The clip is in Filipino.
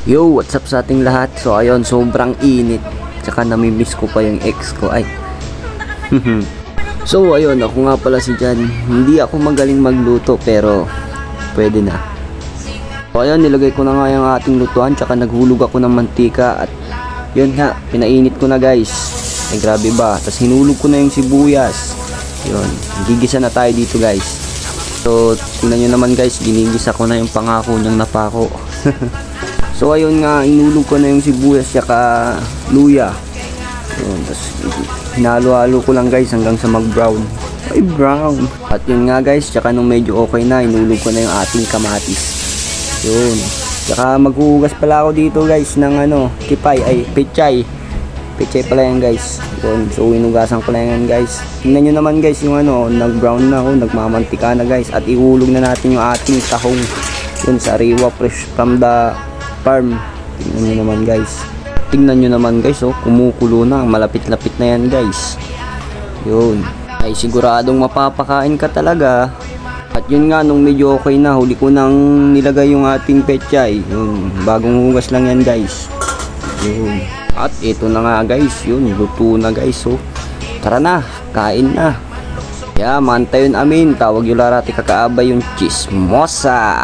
Yo, what's up sa ating lahat? So ayun, sobrang init. Tsaka namimiss ko pa yung ex ko. Ay. So ayun, ako nga pala si Jan. Hindi ako magaling magluto pero pwede na. So ayun, nilagay ko na nga yung ating lutuan. Tsaka naghulog ako ng mantika. At yun nga, pinainit ko na guys. Ay grabe ba? Tapos hinulog ko na yung sibuyas. Yun, gigisa na tayo dito guys. So tingnan nyo naman guys, ginigisa ko na yung pangako niyang napako. So ayun nga, inulog ko na yung sibuyas saka luya. Yun, tapos hinalo-halo ko lang guys hanggang sa mag-brown. Ay brown. At yun nga guys, saka nung medyo okay na, inulog ko na yung ating kamatis. Yun. Saka maghuhugas pala ako dito guys ng kipay, ay pechay. Pechay pala yan guys. Yun, so inugasan ko lang yan guys. Tingnan nyo naman guys yung nag-brown na ako, nagmamantika na guys. At ihulog na natin yung ating tahong. Yun, sariwa fresh from the farm. Tingnan nyo naman guys. Tingnan nyo naman guys, kumukulo na. Malapit-lapit na yan guys. Yun. Ay siguradong mapapakain ka talaga. At yun nga, nung medyo okay na, huli ko nang nilagay yung ating pechay. Yun, bagong hugas lang yan guys. Yun. At ito na nga guys, yun, luto na guys. So, tara na, kain na. Yeah, mantayon amin. Tawag yung larati kakaabay yung chismosa.